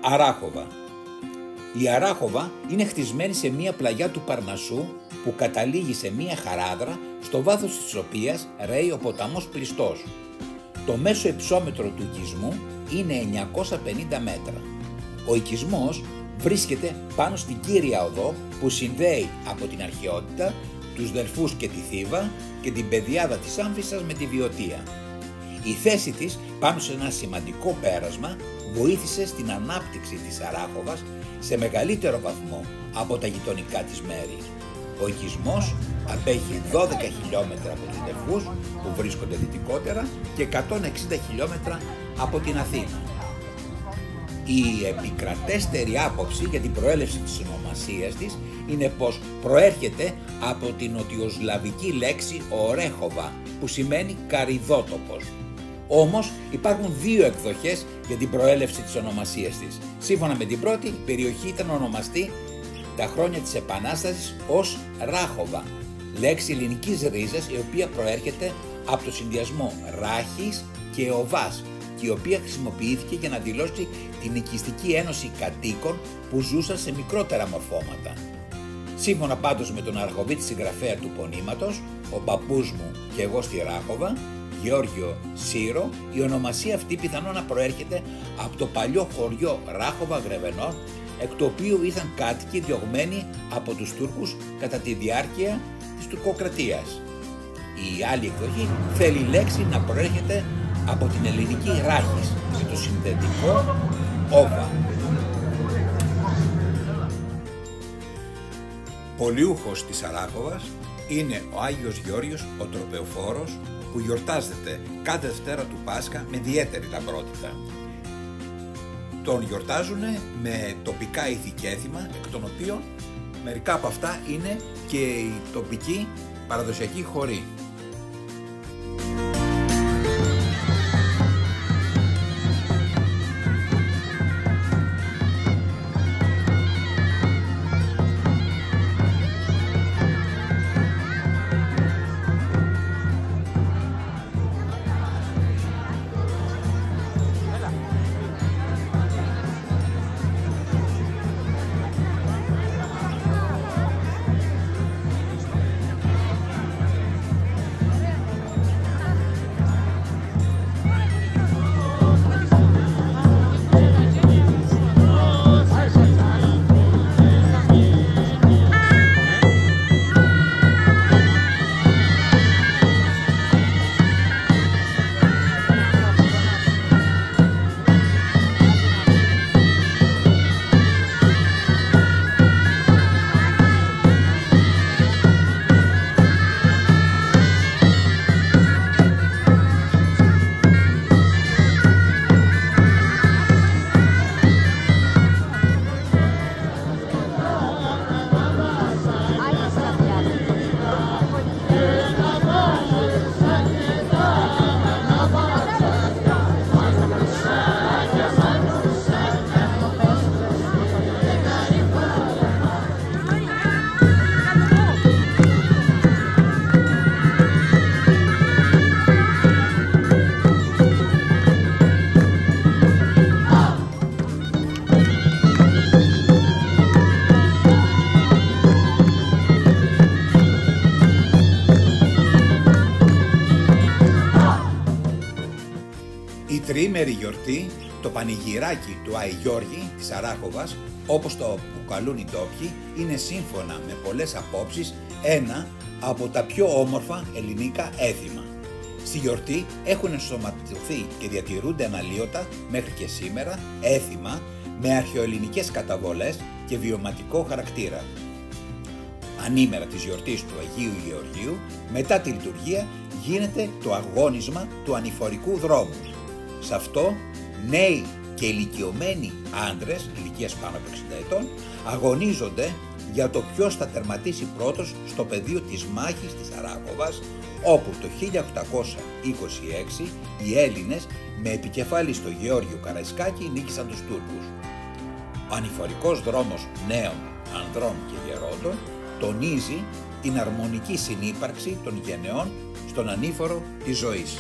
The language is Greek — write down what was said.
Αράχοβα. Η Αράχοβα είναι χτισμένη σε μία πλαγιά του Παρνασσού που καταλήγει σε μία χαράδρα στο βάθος της οποίας ρέει ο ποταμός Πλιστός. Το μέσο υψόμετρο του οικισμού είναι 950 μέτρα. Ο οικισμός βρίσκεται πάνω στην κύρια οδό που συνδέει από την αρχαιότητα τους Δελφούς και τη Θήβα και την πεδιάδα της Άμφισσας με τη Βιωτία. Η θέση της πάνω σε ένα σημαντικό πέρασμα βοήθησε στην ανάπτυξη της Αράχοβας σε μεγαλύτερο βαθμό από τα γειτονικά της μέρη. Ο οικισμός απέχει 12 χιλιόμετρα από τους Δελφούς που βρίσκονται δυτικότερα και 160 χιλιόμετρα από την Αθήνα. Η επικρατέστερη άποψη για την προέλευση της ονομασίας της είναι πως προέρχεται από την νοτιοσλαβική λέξη ορέχοβα που σημαίνει καρυδότοπος. Όμως υπάρχουν δύο εκδοχές για την προέλευση της ονομασίας της. Σύμφωνα με την πρώτη, η περιοχή ήταν ονομαστή τα χρόνια της Επανάστασης ως Ράχοβα, λέξη ελληνικής ρίζας η οποία προέρχεται από το συνδυασμό ράχης και οβάς και η οποία χρησιμοποιήθηκε για να δηλώσει την οικιστική ένωση κατοίκων που ζούσαν σε μικρότερα μορφώματα. Σύμφωνα πάντως με τον αρχοβίτη συγγραφέα του πονήματος, ο παππούς μου και εγώ στη Ράχοβα, Γεώργιο Σύρο, η ονομασία αυτή πιθανόν να προέρχεται από το παλιό χωριό Ράχοβα Γρεβενών, εκ του οποίου ήρθαν κάτοικοι διωγμένοι από τους Τούρκους κατά τη διάρκεια της τουρκοκρατίας. Η άλλη εκδοχή θέλει η λέξη να προέρχεται από την ελληνική ράχης και το συνδετικό όβα. Πολιούχος της Αράχοβας είναι ο Άγιος Γεώργιος ο Τροπεοφόρος που γιορτάζεται κάθε Δευτέρα του Πάσχα με ιδιαίτερη λαμπρότητα. Τον γιορτάζουν με τοπικά ήθη και έθιμα, εκ των οποίων μερικά από αυτά είναι και η τοπική παραδοσιακή χορή. Τριήμερη γιορτή, το πανηγυράκι του Άη Γιώργη της Αράχοβας, όπως το αποκαλούν οι ντόπιοι, είναι σύμφωνα με πολλές απόψεις ένα από τα πιο όμορφα ελληνικά έθιμα. Στη γιορτή έχουν ενσωματωθεί και διατηρούνται αναλύωτα μέχρι και σήμερα έθιμα με αρχαιοελληνικές καταβολές και βιωματικό χαρακτήρα. Ανήμερα της γιορτής του Αγίου Γεωργίου, μετά τη λειτουργία γίνεται το αγώνισμα του ανηφορικού δρόμου. Σε αυτό, νέοι και ηλικιωμένοι άντρες ηλικίας πάνω από 60 ετών αγωνίζονται για το ποιος θα τερματίσει πρώτος στο πεδίο της μάχης της Αράχοβας, όπου το 1826 οι Έλληνες με επικεφαλή στο Γεώργιο Καραϊσκάκη νίκησαν τους Τούρκους. Ο ανηφορικός δρόμος νέων ανδρών και γερόντων τονίζει την αρμονική συνύπαρξη των γενεών στον ανήφορο της ζωής.